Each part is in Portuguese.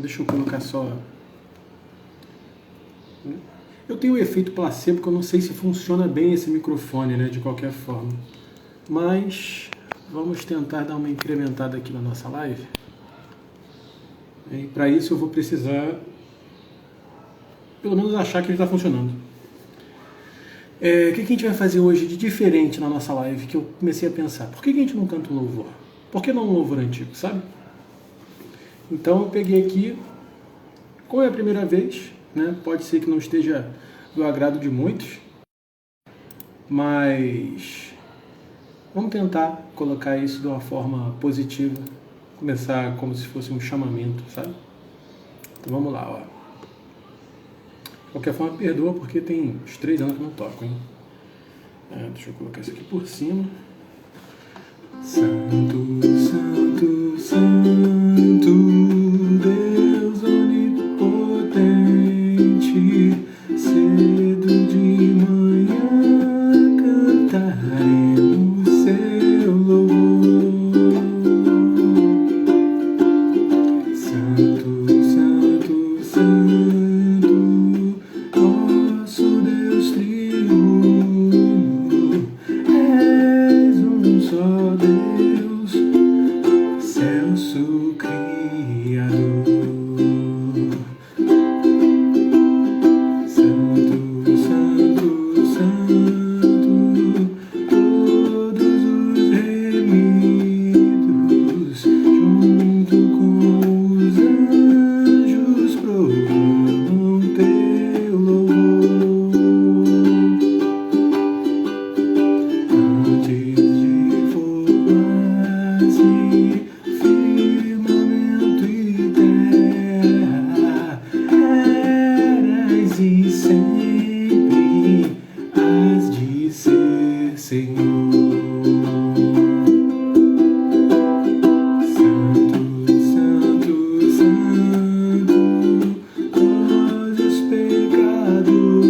Deixa eu colocar só... Eu tenho o efeito placebo, que eu não sei se funciona bem esse microfone, né, de qualquer forma. Mas vamos tentar dar uma incrementada aqui na nossa live. E para isso eu vou precisar, pelo menos, achar que ele está funcionando. O que a gente vai fazer hoje de diferente na nossa live, que eu comecei a pensar? Por que a gente não canta um louvor? Por que não um louvor antigo, sabe? Então eu peguei aqui, como é a primeira vez, né? Pode ser que não esteja do agrado de muitos, mas vamos tentar colocar isso de uma forma positiva, começar como se fosse um chamamento, sabe? Então vamos lá, ó. De qualquer forma, perdoa porque tem uns 3 anos que eu não toco, hein? Deixa eu colocar isso aqui por cima. Santo, Santo, Santo, Deus onipotente, cedo de manhã cantaremos seu louvor. Santo, Santo, Santo, nosso Deus triuno, és um só Deus, excelso Criador. Santo, Santo, Santo, todos os remidos, junto com os anjos, proclamam teu louvor. Antes de formar-se firmamento e terra, eras e sempre has de ser Senhor. Santo, Santo, Santo, nós os pecadores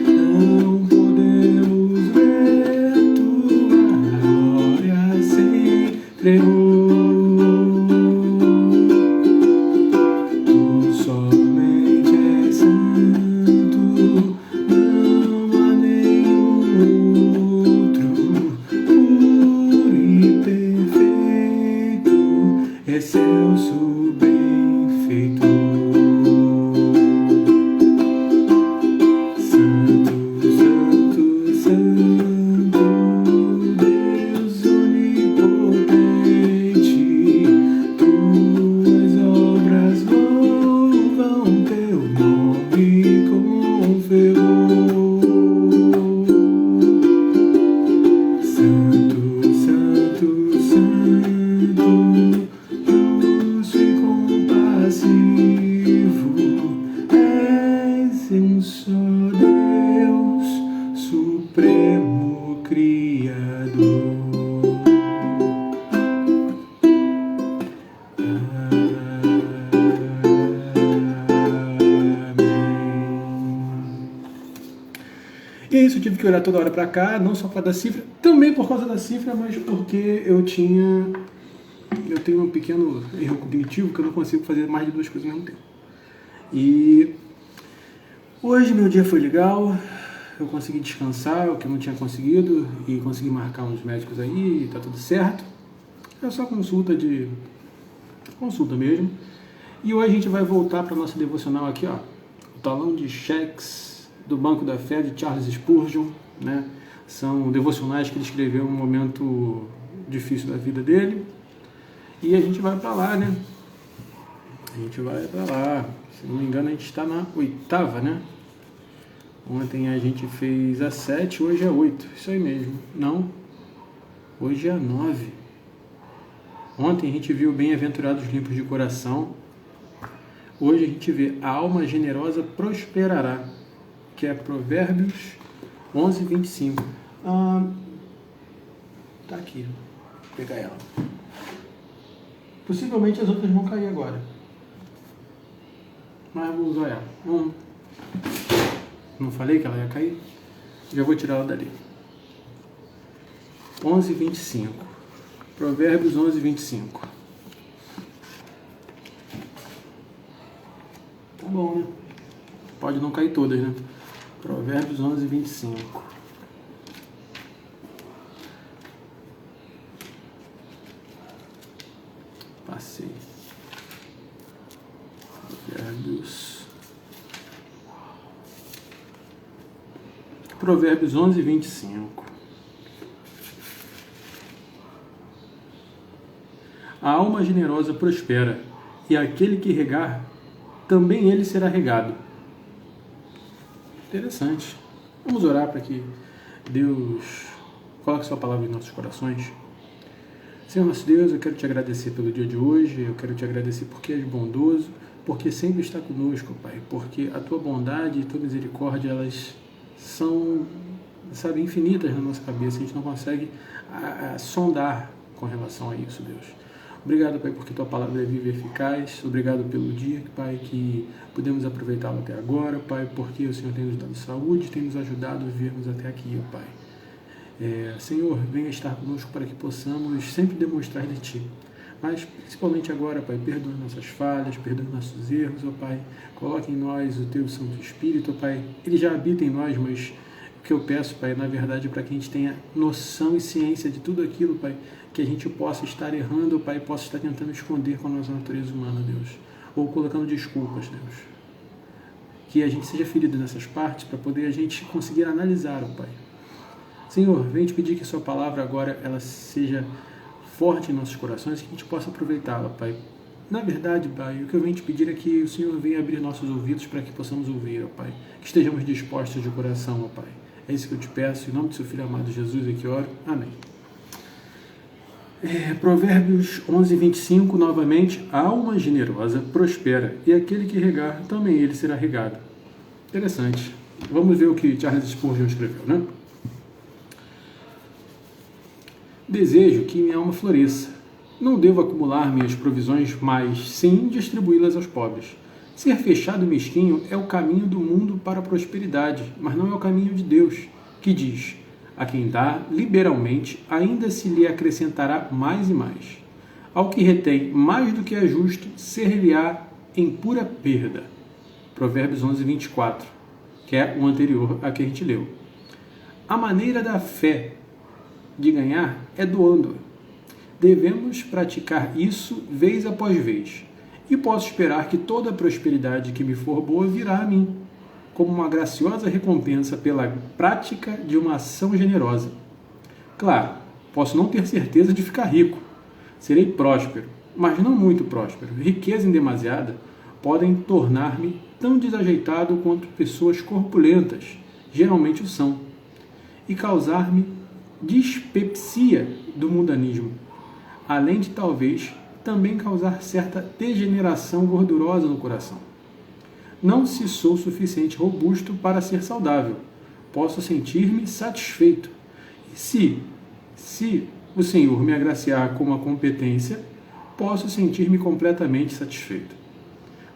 não podemos ver tua glória sem tremor. Tu somente és santo, não há nenhum outro, puro e perfeito, excelso benfeitor. Santo, Santo, Santo, Deus onipotente, tuas obras louvam teu nome com fervor. Santo, Santo, Santo, justo e compassivo, és um só Deus, supremo Criador. E é isso, eu tive que olhar toda hora para cá, não só para dar cifra, também por causa da cifra, mas porque eu tenho um pequeno erro cognitivo que eu não consigo fazer mais de 2 coisas ao mesmo tempo. E hoje meu dia foi legal, eu consegui descansar, o que eu não tinha conseguido, e consegui marcar uns médicos aí, e tá tudo certo. É só consulta mesmo. E hoje a gente vai voltar para nossa devocional aqui, ó, o talão de cheques do Banco da Fé, de Charles Spurgeon, né? São devocionais que ele escreveu em um momento difícil da vida dele. E a gente vai para lá, né? A gente vai para lá. Se não me engano, a gente está na 8ª, né? Ontem a gente fez a 7, hoje é 8. Isso aí mesmo. Não, hoje é a 9. Ontem a gente viu bem-aventurados limpos de coração. Hoje a gente vê a alma generosa prosperará, que é Provérbios 11, 25. Tá aqui, vou pegar ela. Possivelmente as outras vão cair agora, mas vou usar ela. Não falei que ela ia cair? Já vou tirar ela dali. 11, 25. Provérbios 11, 25. Tá bom, né? Pode não cair todas, né? Provérbios 11, 25. Passei. Provérbios 11, 25. A alma generosa prospera, e aquele que regar, também ele será regado. Interessante. Vamos orar para que Deus coloque sua palavra em nossos corações. Senhor nosso Deus, eu quero te agradecer pelo dia de hoje, eu quero te agradecer porque és bondoso, porque sempre está conosco, Pai, porque a tua bondade e tua misericórdia, elas são, sabe, infinitas na nossa cabeça, a gente não consegue sondar com relação a isso, Deus. Obrigado, Pai, porque tua palavra é viva e eficaz. Obrigado pelo dia, Pai, que pudemos aproveitá-lo até agora, Pai, porque o Senhor tem nos dado saúde, tem nos ajudado a vivermos até aqui, Pai. Senhor, venha estar conosco para que possamos sempre demonstrar de Ti. Mas, principalmente agora, Pai, perdoa nossas falhas, perdoa nossos erros, ó Pai. Coloque em nós o Teu Santo Espírito, ó Pai. Ele já habita em nós, mas o que eu peço, Pai, na verdade, é para que a gente tenha noção e ciência de tudo aquilo, Pai, que a gente possa estar errando, Pai, possa estar tentando esconder com a nossa natureza humana, Deus, ou colocando desculpas, Deus. Que a gente seja ferido nessas partes para poder a gente conseguir analisar, ó Pai. Senhor, venho te pedir que a sua palavra agora ela seja forte em nossos corações e que a gente possa aproveitá-la, Pai. Na verdade, Pai, o que eu venho te pedir é que o Senhor venha abrir nossos ouvidos para que possamos ouvir, ó Pai. Que estejamos dispostos de coração, ó Pai. É isso que eu te peço, em nome do seu Filho amado Jesus, é que oro. Amém. Provérbios 11, 25, novamente. A alma generosa prospera, e aquele que regar, também ele será regado. Interessante. Vamos ver o que Charles Spurgeon escreveu, né? Desejo que minha alma floresça. Não devo acumular minhas provisões, mas sim distribuí-las aos pobres. Ser fechado e mesquinho é o caminho do mundo para a prosperidade, mas não é o caminho de Deus, que diz: a quem dá liberalmente, ainda se lhe acrescentará mais e mais. Ao que retém mais do que é justo, ser-lhe-á em pura perda. Provérbios 11, 24, que é o anterior a que a gente leu. A maneira da fé de ganhar é doando. Devemos praticar isso vez após vez, e posso esperar que toda a prosperidade que me for boa virá a mim, como uma graciosa recompensa pela prática de uma ação generosa. Claro, posso não ter certeza de ficar rico. Serei próspero, mas não muito próspero. Riqueza indemasiada podem tornar-me tão desajeitado quanto pessoas corpulentas geralmente o são, e causar-me dispepsia do mundanismo, além de talvez também causar certa degeneração gordurosa no coração. Não se sou suficiente robusto para ser saudável, posso sentir-me satisfeito. Se o Senhor me agraciar com uma competência, posso sentir-me completamente satisfeito.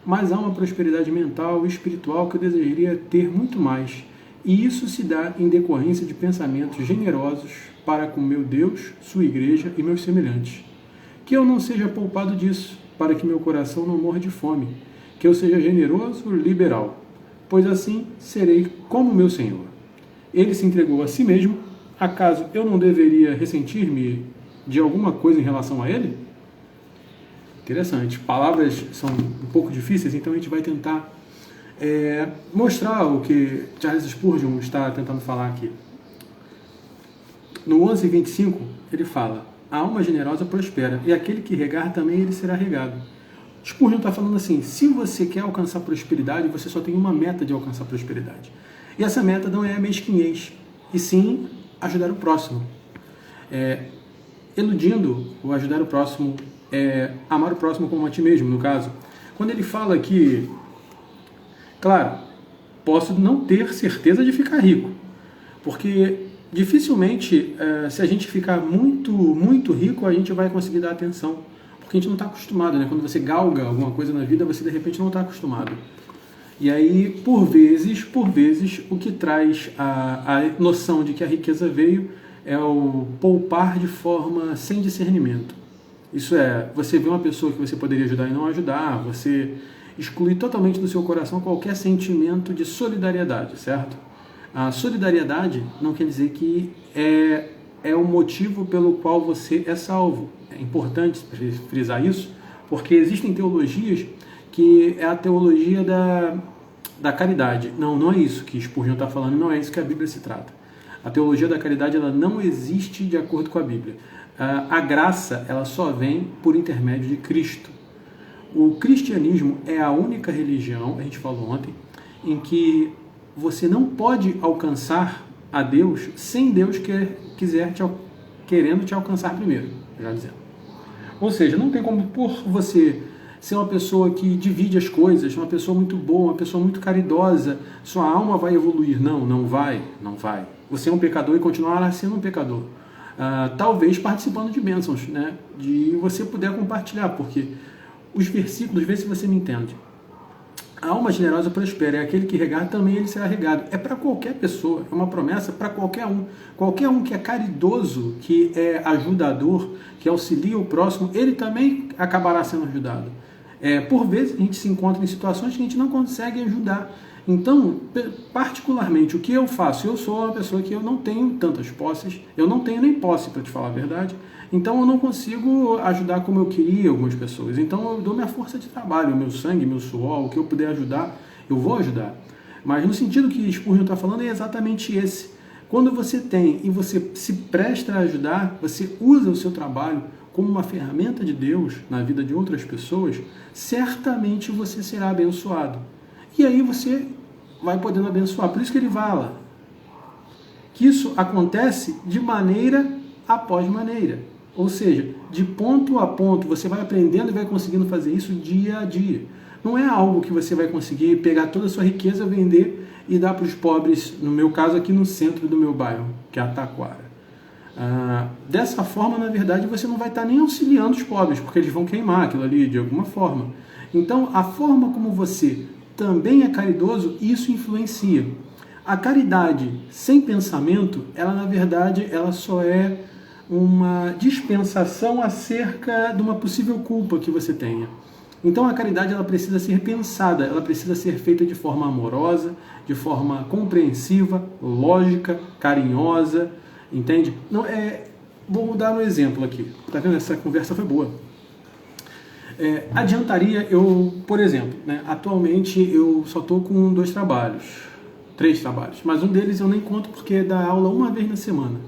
Mas há uma prosperidade mental e espiritual que eu desejaria ter muito mais, e isso se dá em decorrência de pensamentos generosos para com meu Deus, sua igreja e meus semelhantes. Que eu não seja poupado disso, para que meu coração não morra de fome, que eu seja generoso e liberal, pois assim serei como meu Senhor. Ele se entregou a si mesmo, acaso eu não deveria ressentir-me de alguma coisa em relação a ele? Interessante. Palavras são um pouco difíceis, então a gente vai tentar mostrar o que Charles Spurgeon está tentando falar aqui. No 11:25 ele fala: a alma generosa prospera, e aquele que regar também ele será regado. Spurgeon está falando assim: se você quer alcançar prosperidade, você só tem uma meta de alcançar prosperidade. E essa meta não é a mesquinhez, e sim ajudar o próximo. Eludindo o ajudar o próximo, amar o próximo como a ti mesmo, no caso. Quando ele fala que, claro, posso não ter certeza de ficar rico, porque dificilmente, se a gente ficar muito, muito rico, a gente vai conseguir dar atenção, porque a gente não está acostumado, né? Quando você galga alguma coisa na vida, você de repente não está acostumado. E aí, por vezes, o que traz a noção de que a riqueza veio é o poupar de forma sem discernimento. Isso é, você vê uma pessoa que você poderia ajudar e não ajudar, você excluir totalmente do seu coração qualquer sentimento de solidariedade, certo? A solidariedade não quer dizer que é o motivo pelo qual você é salvo. É importante frisar isso, porque existem teologias que é a teologia da caridade. Não é isso que Spurgeon está falando, não é isso que a Bíblia se trata. A teologia da caridade ela não existe de acordo com a Bíblia. A graça ela só vem por intermédio de Cristo. O cristianismo é a única religião, a gente falou ontem, em que você não pode alcançar a Deus sem Deus querendo te alcançar primeiro, já dizendo. Ou seja, não tem como por você ser uma pessoa que divide as coisas, uma pessoa muito boa, uma pessoa muito caridosa, sua alma vai evoluir. Não vai. Você é um pecador e continuará sendo um pecador. Talvez participando de bênçãos, né? De você puder compartilhar, porque os versículos, vê se você me entende. A alma generosa prospera, é aquele que regar também ele será regado. É para qualquer pessoa, é uma promessa para qualquer um. Qualquer um que é caridoso, que é ajudador, que auxilia o próximo, ele também acabará sendo ajudado. Por vezes a gente se encontra em situações que a gente não consegue ajudar. Então, particularmente, o que eu faço? Eu sou uma pessoa que eu não tenho tantas posses, eu não tenho nem posse, para te falar a verdade, então eu não consigo ajudar como eu queria algumas pessoas. Então eu dou minha força de trabalho, meu sangue, meu suor, o que eu puder ajudar, eu vou ajudar. Mas no sentido que Spurgeon está falando é exatamente esse. Quando você tem e você se presta a ajudar, você usa o seu trabalho como uma ferramenta de Deus na vida de outras pessoas, certamente você será abençoado. E aí você vai podendo abençoar. Por isso que ele fala que isso acontece de maneira após maneira. Ou seja, de ponto a ponto, você vai aprendendo e vai conseguindo fazer isso dia a dia. Não é algo que você vai conseguir pegar toda a sua riqueza, vender e dar para os pobres, no meu caso aqui no centro do meu bairro, que é a Taquara. Dessa forma, na verdade, você não vai estar nem auxiliando os pobres, porque eles vão queimar aquilo ali de alguma forma. Então, a forma como você também é caridoso, isso influencia. A caridade sem pensamento, ela na verdade, ela só é uma dispensação acerca de uma possível culpa que você tenha. Então a caridade ela precisa ser pensada, ela precisa ser feita de forma amorosa, de forma compreensiva, lógica, carinhosa, entende? Vou dar um exemplo aqui. Tá vendo? Essa conversa foi boa. Adiantaria eu, por exemplo, né, atualmente eu só estou com 3 trabalhos, mas um deles eu nem conto porque dá aula uma vez na semana.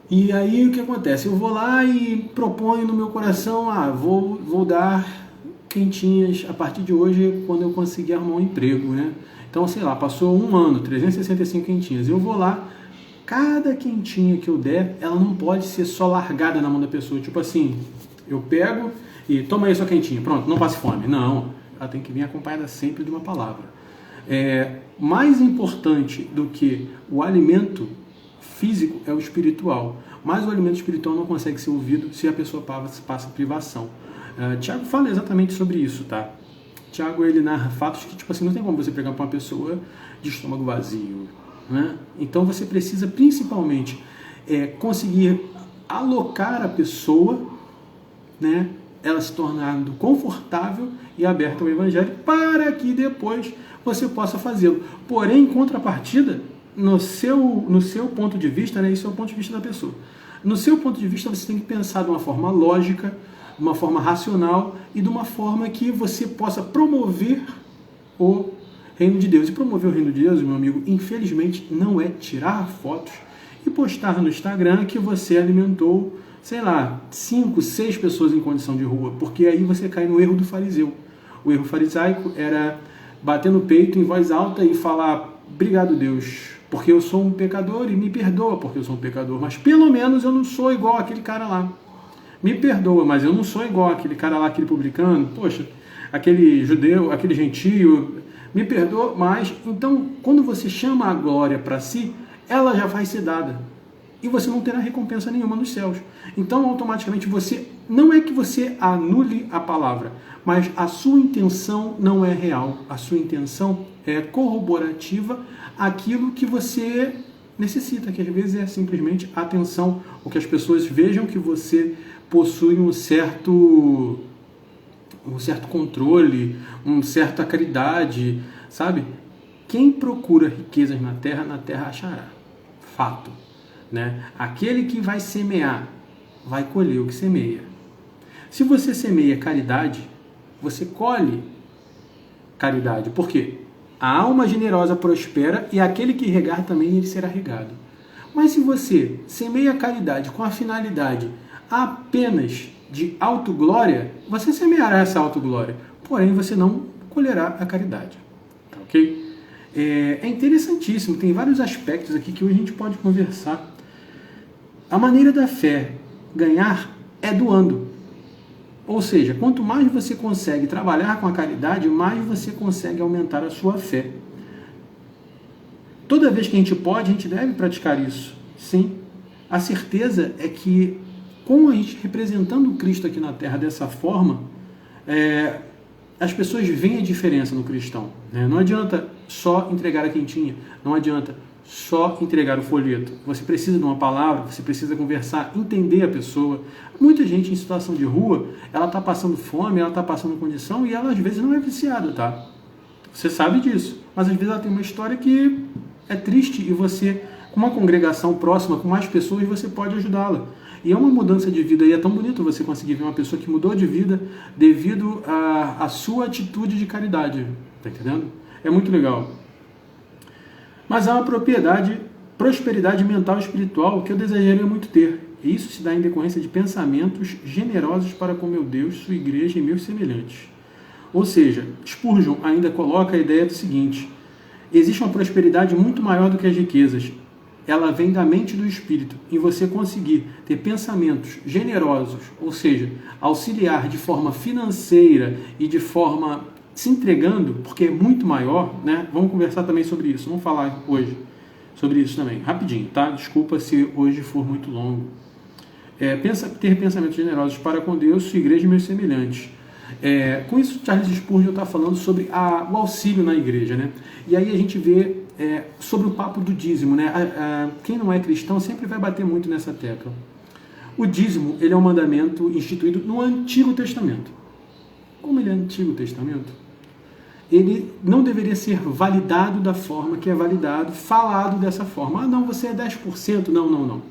E aí o que acontece? Eu vou lá e proponho no meu coração, vou dar quentinhas a partir de hoje quando eu conseguir arrumar um emprego, né? Então, sei lá, passou um ano, 365 quentinhas. Eu vou lá, cada quentinha que eu der, ela não pode ser só largada na mão da pessoa. Tipo assim, eu pego e toma aí sua quentinha, pronto, não passe fome. Não, ela tem que vir acompanhada sempre de uma palavra. Mais importante do que o alimento físico é o espiritual, mas o alimento espiritual não consegue ser ouvido se a pessoa passa privação. Tiago fala exatamente sobre isso, tá? Tiago ele narra fatos que tipo assim, não tem como você pregar para uma pessoa de estômago vazio, né? Então você precisa principalmente conseguir alocar a pessoa, né? Ela se tornando confortável e aberta ao evangelho para que depois você possa fazê-lo. Porém, em contrapartida, no seu ponto de vista, né, isso é o ponto de vista da pessoa. No seu ponto de vista, você tem que pensar de uma forma lógica, de uma forma racional e de uma forma que você possa promover o reino de Deus. E promover o reino de Deus, meu amigo, infelizmente não é tirar fotos e postar no Instagram que você alimentou, sei lá, 5, 6 pessoas em condição de rua, porque aí você cai no erro do fariseu. O erro farisaico era bater no peito em voz alta e falar: obrigado, Deus, porque eu sou um pecador e me perdoa porque eu sou um pecador, mas pelo menos eu não sou igual aquele cara lá. Me perdoa, mas eu não sou igual aquele cara lá, aquele publicano, poxa, aquele judeu, aquele gentio, me perdoa, mas então quando você chama a glória para si, ela já vai ser dada. E você não terá recompensa nenhuma nos céus. Então, automaticamente, não é que você anule a palavra, mas a sua intenção não é real. A sua intenção é corroborativa àquilo que você necessita, que às vezes é simplesmente atenção, ou que as pessoas vejam que você possui um certo um certo controle, uma certa caridade, sabe? Quem procura riquezas na terra achará. Fato. Né? Aquele que vai semear, vai colher o que semeia. Se você semeia caridade, você colhe caridade. Por quê? A alma generosa prospera e aquele que regar também ele será regado. Mas se você semeia caridade com a finalidade apenas de autoglória, você semeará essa autoglória, porém você não colherá a caridade. Tá, ok? É interessantíssimo, tem vários aspectos aqui que hoje a gente pode conversar. A maneira da fé ganhar é doando. Ou seja, quanto mais você consegue trabalhar com a caridade, mais você consegue aumentar a sua fé. Toda vez que a gente pode, a gente deve praticar isso. Sim. A certeza é que, com a gente representando Cristo aqui na Terra dessa forma, as pessoas veem a diferença no cristão. Né? Não adianta só entregar a quentinha, não adianta só entregar o folheto. Você precisa de uma palavra, você precisa conversar, entender a pessoa. Muita gente em situação de rua, ela está passando fome, ela está passando condição e ela às vezes não é viciada, tá? Você sabe disso, mas às vezes ela tem uma história que é triste e você, com uma congregação próxima, com mais pessoas, você pode ajudá-la. E é uma mudança de vida e é tão bonito você conseguir ver uma pessoa que mudou de vida devido à sua atitude de caridade. Tá entendendo? É muito legal. Mas há uma prosperidade mental e espiritual que eu desejaria muito ter. E isso se dá em decorrência de pensamentos generosos para com meu Deus, sua igreja e meus semelhantes. Ou seja, Spurgeon ainda coloca a ideia do seguinte: existe uma prosperidade muito maior do que as riquezas. Ela vem da mente e do espírito. E você conseguir ter pensamentos generosos, ou seja, auxiliar de forma financeira e de forma se entregando, porque é muito maior, né? Vamos conversar também sobre isso. Vamos falar hoje sobre isso também, rapidinho, tá? Desculpa se hoje for muito longo. Ter pensamentos generosos para com Deus, sua igreja e meus semelhantes. Com isso, Charles Spurgeon está falando sobre o auxílio na igreja, né? E aí a gente vê sobre o papo do dízimo, né? Quem não é cristão sempre vai bater muito nessa tecla. O dízimo, ele é um mandamento instituído no Antigo Testamento. Como ele é Antigo Testamento, ele não deveria ser validado da forma que é validado, falado dessa forma. Ah, não, você é 10%. Não.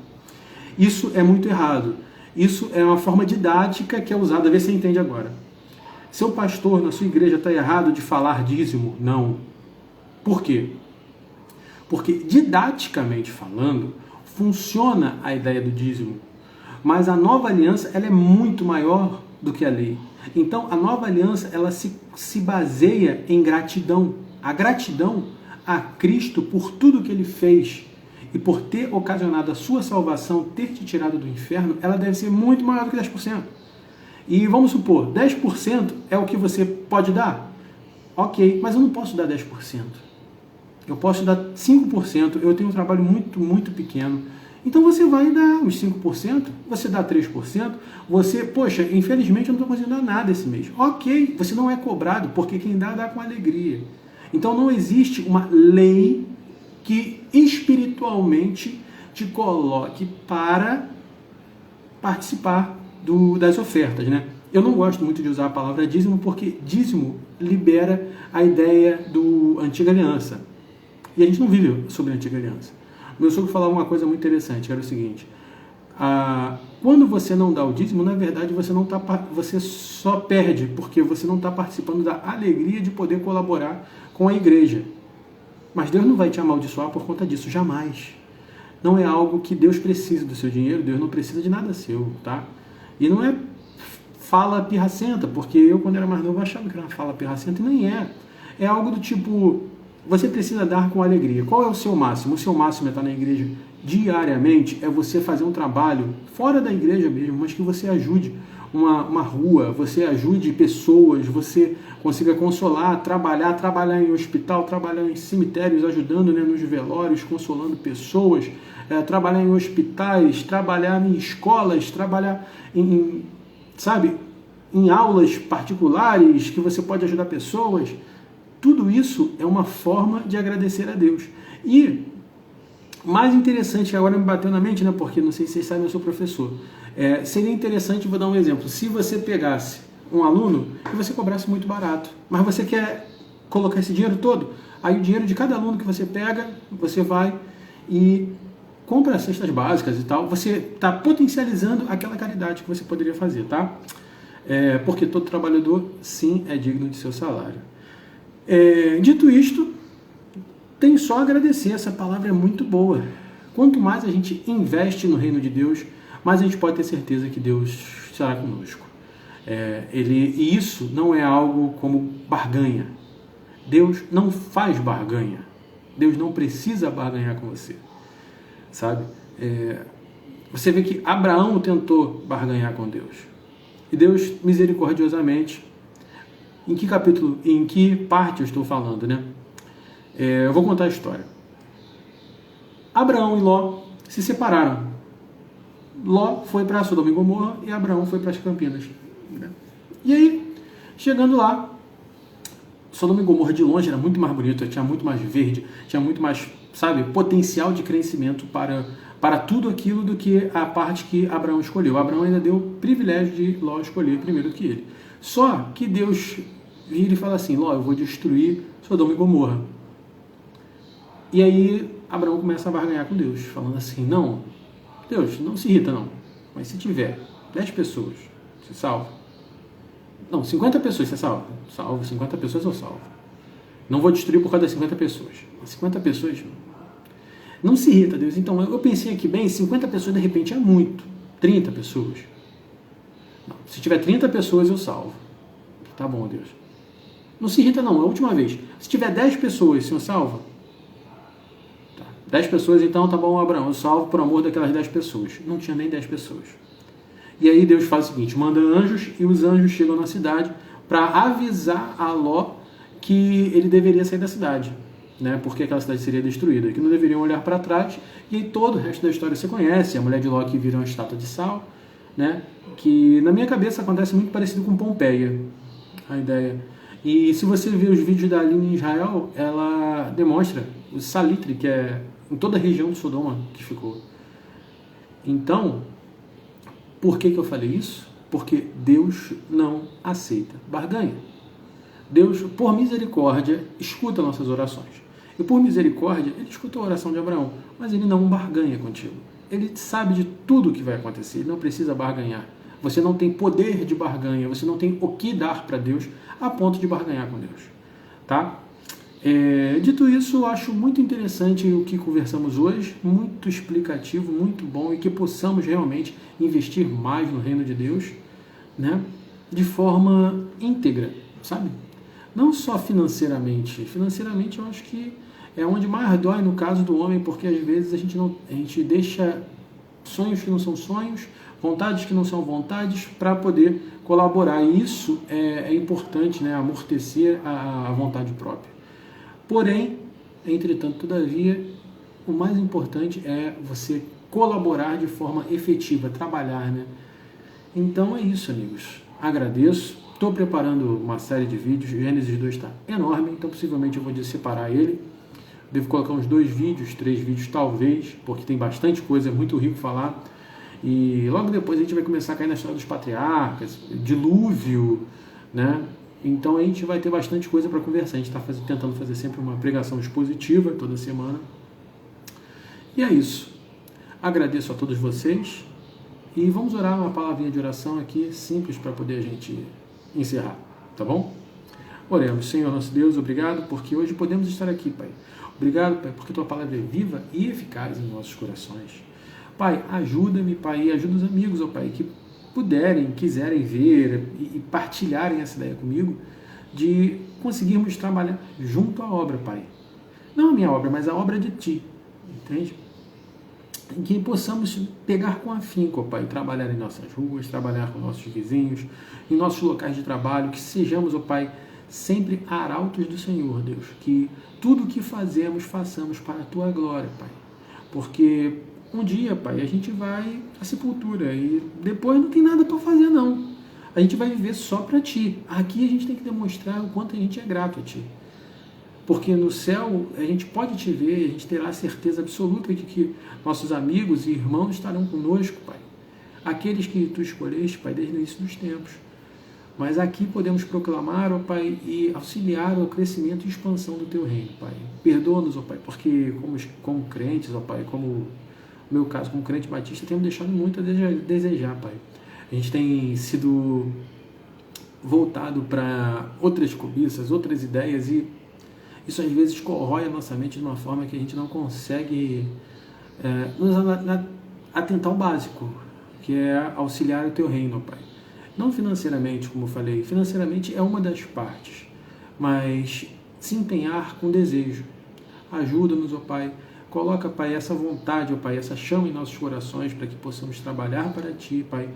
Isso é muito errado. Isso é uma forma didática que é usada. Vê se você entende agora. Seu pastor na sua igreja está errado de falar dízimo? Não. Por quê? Porque didaticamente falando, funciona a ideia do dízimo. Mas a nova aliança ela é muito maior do que a lei. Então, a nova aliança ela se baseia em gratidão. A gratidão a Cristo por tudo que Ele fez e por ter ocasionado a sua salvação, ter te tirado do inferno, ela deve ser muito maior do que 10%. E vamos supor, 10% é o que você pode dar? Ok, mas eu não posso dar 10%. Eu posso dar 5%, eu tenho um trabalho muito, muito pequeno. Então você vai dar uns 5%, você dá 3%, você, poxa, infelizmente eu não estou conseguindo dar nada esse mês. Ok, você não é cobrado, porque quem dá com alegria. Então não existe uma lei que espiritualmente te coloque para participar das ofertas, né? Eu não gosto muito de usar a palavra dízimo, porque dízimo libera a ideia do Antiga Aliança. E a gente não vive sobre a Antiga Aliança. Meu sogro falava uma coisa muito interessante, era o seguinte: quando você não dá o dízimo, na verdade você só perde, porque você não está participando da alegria de poder colaborar com a igreja. Mas Deus não vai te amaldiçoar por conta disso, jamais. Não é algo que Deus precisa do seu dinheiro, Deus não precisa de nada seu, tá? E não é fala pirracenta, porque eu, quando era mais novo, achava que era uma fala pirracenta, e nem é. É algo do tipo: você precisa dar com alegria. Qual é o seu máximo? O seu máximo é estar na igreja diariamente, é você fazer um trabalho fora da igreja mesmo, mas que você ajude uma rua, você ajude pessoas, você consiga consolar, trabalhar em hospital, trabalhar em cemitérios, ajudando, né, nos velórios, consolando pessoas, trabalhar em hospitais, trabalhar em escolas, trabalhar em aulas particulares, que você pode ajudar pessoas. Tudo isso é uma forma de agradecer a Deus. E mais interessante, que agora me bateu na mente, né, porque não sei se vocês sabem, eu sou professor. Seria interessante, vou dar um exemplo. Se você pegasse um aluno e você cobrasse muito barato, mas você quer colocar esse dinheiro todo, aí o dinheiro de cada aluno que você pega, você vai e compra cestas básicas e tal, você está potencializando aquela caridade que você poderia fazer, tá? Porque todo trabalhador, sim, é digno de seu salário. Dito isto, tem só a agradecer, essa palavra é muito boa. Quanto mais a gente investe no reino de Deus, mais a gente pode ter certeza que Deus estará conosco. E isso não é algo como barganha. Deus não faz barganha. Deus não precisa barganhar com você. Sabe? Você vê que Abraão tentou barganhar com Deus. E Deus, misericordiosamente, em que capítulo, em que parte eu estou falando, né? Eu vou contar a história. Abraão e Ló se separaram. Ló foi para Sodoma e Gomorra e Abraão foi para as Campinas. E aí, chegando lá, Sodoma e Gomorra de longe era muito mais bonito, tinha muito mais verde, tinha muito mais, sabe, potencial de crescimento para tudo aquilo do que a parte que Abraão escolheu. Abraão ainda deu o privilégio de Ló escolher primeiro do que ele. Só que Deus vira e fala assim: Ló, eu vou destruir Sodoma e Gomorra. E aí Abraão começa a barganhar com Deus, falando assim: não, Deus, não se irrita não, mas se tiver 10 pessoas, você salva. Não, 50 pessoas você salva. Salvo, 50 pessoas eu salvo. Não vou destruir por causa das 50 pessoas. 50 pessoas, não se irrita, Deus. Então eu pensei aqui, bem, 50 pessoas de repente é muito. 30 pessoas. Não, se tiver 30 pessoas eu salvo. Tá bom, Deus. Não se irrita não, é a última vez. Se tiver 10 pessoas, o Senhor salva? 10 pessoas, então tá bom, Abraão, eu salvo por amor daquelas 10 pessoas. Não tinha nem 10 pessoas. E aí Deus faz o seguinte, manda anjos, e os anjos chegam na cidade para avisar a Ló que ele deveria sair da cidade, né? Porque aquela cidade seria destruída, que não deveriam olhar para trás. E aí todo o resto da história você conhece, a mulher de Ló que vira uma estátua de sal, né? Que na minha cabeça acontece muito parecido com Pompeia, a ideia. E se você ver os vídeos da Aline em Israel, ela demonstra o salitre, que é em toda a região de Sodoma que ficou. Então, por que eu falei isso? Porque Deus não aceita barganha. Deus, por misericórdia, escuta nossas orações. E por misericórdia, Ele escuta a oração de Abraão, mas Ele não barganha contigo. Ele sabe de tudo o que vai acontecer, Ele não precisa barganhar. Você não tem poder de barganha, você não tem o que dar para Deus a ponto de barganhar com Deus. Tá? Dito isso, eu acho muito interessante o que conversamos hoje, muito explicativo, muito bom, e que possamos realmente investir mais no reino de Deus, né, de forma íntegra, sabe? Não só financeiramente. Financeiramente eu acho que é onde mais dói no caso do homem, porque às vezes a gente deixa sonhos que não são sonhos, vontades que não são vontades, para poder colaborar. E isso é importante, né, amortecer a vontade própria. Porém, entretanto, todavia, o mais importante é você colaborar de forma efetiva, trabalhar, né? Então é isso, amigos. Agradeço. Estou preparando uma série de vídeos. O Gênesis 2 está enorme, então possivelmente eu vou separar ele. Devo colocar uns 2 vídeos, 3 vídeos talvez, porque tem bastante coisa, é muito rico falar. E logo depois a gente vai começar a cair na história dos patriarcas, dilúvio, né? Então a gente vai ter bastante coisa para conversar. A gente está tentando fazer sempre uma pregação expositiva toda semana. E é isso. Agradeço a todos vocês. E vamos orar uma palavrinha de oração aqui, simples, para poder a gente encerrar. Tá bom? Oremos. Senhor nosso Deus, obrigado porque hoje podemos estar aqui, Pai. Obrigado, Pai, porque Tua palavra é viva e eficaz em nossos corações. Pai, ajuda-me, Pai, e ajuda os amigos, ó Pai, que puderem, quiserem ver e partilharem essa ideia comigo, de conseguirmos trabalhar junto à obra, Pai. Não a minha obra, mas a obra de Ti, entende? Em que possamos pegar com afinco, Pai, trabalhar em nossas ruas, trabalhar com nossos vizinhos, em nossos locais de trabalho, que sejamos, ó Pai, sempre arautos do Senhor, Deus, que tudo o que fazemos, façamos para a Tua glória, Pai, porque um dia, Pai, a gente vai à sepultura e depois não tem nada para fazer, não. A gente vai viver só para Ti. Aqui a gente tem que demonstrar o quanto a gente é grato a Ti. Porque no céu a gente pode Te ver, a gente terá a certeza absoluta de que nossos amigos e irmãos estarão conosco, Pai. Aqueles que Tu escolheste, Pai, desde o início dos tempos. Mas aqui podemos proclamar, ó Pai, e auxiliar o crescimento e expansão do Teu reino, Pai. Perdoa-nos, ó Pai, porque como crentes, ó Pai, como no meu caso, como crente batista, temos deixado muito a desejar, Pai. A gente tem sido voltado para outras cobiças, outras ideias, e isso às vezes corrói a nossa mente de uma forma que a gente não consegue nos atentar ao básico, que é auxiliar o Teu reino, ó Pai. Não financeiramente, como eu falei, financeiramente é uma das partes, mas se empenhar com desejo. Ajuda-nos, ó Pai. Coloca, Pai, essa vontade, ó Pai, essa chama em nossos corações para que possamos trabalhar para Ti, Pai,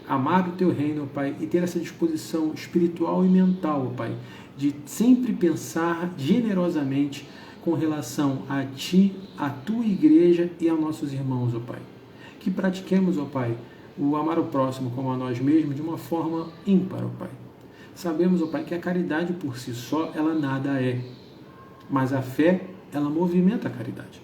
amar o Teu reino, ó Pai, e ter essa disposição espiritual e mental, ó Pai, de sempre pensar generosamente com relação a Ti, a Tua igreja e aos nossos irmãos, ó Pai. Que pratiquemos, ó Pai, o amar o próximo como a nós mesmos de uma forma ímpar, ó Pai. Sabemos, ó Pai, que a caridade por si só, ela nada é, mas a fé, ela movimenta a caridade.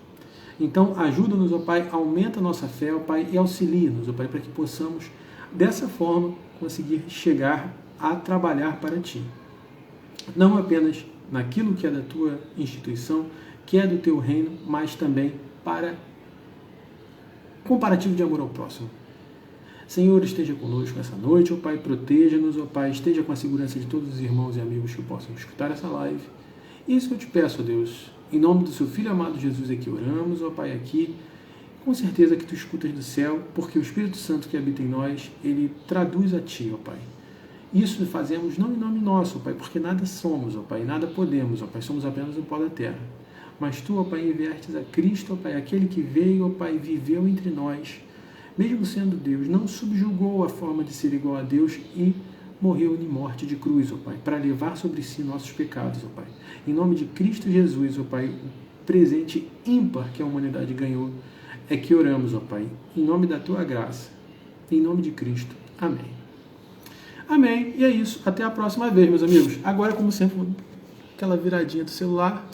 Então, ajuda-nos, ó Pai, aumenta a nossa fé, ó Pai, e auxilia-nos, ó Pai, para que possamos, dessa forma, conseguir chegar a trabalhar para Ti. Não apenas naquilo que é da Tua instituição, que é do Teu reino, mas também para comparativo de amor ao próximo. Senhor, esteja conosco essa noite, ó Pai, proteja-nos, ó Pai, esteja com a segurança de todos os irmãos e amigos que possam escutar essa live. E isso que eu te peço, ó Deus, em nome do Seu Filho amado Jesus é que oramos, ó Pai, aqui, com certeza que Tu escutas do céu, porque o Espírito Santo que habita em nós, ele traduz a Ti, ó Pai. Isso fazemos não em nome nosso, ó Pai, porque nada somos, ó Pai, nada podemos, ó Pai, somos apenas o pó da terra. Mas Tu, ó Pai, enviastes a Cristo, ó Pai, aquele que veio, ó Pai, viveu entre nós, mesmo sendo Deus, não subjugou a forma de ser igual a Deus e morreu em morte de cruz, ó Pai, para levar sobre si nossos pecados, ó Pai. Em nome de Cristo Jesus, ó Pai, o presente ímpar que a humanidade ganhou, é que oramos, ó Pai, em nome da Tua graça, em nome de Cristo. Amém. Amém. E é isso. Até a próxima vez, meus amigos. Agora, como sempre, aquela viradinha do celular.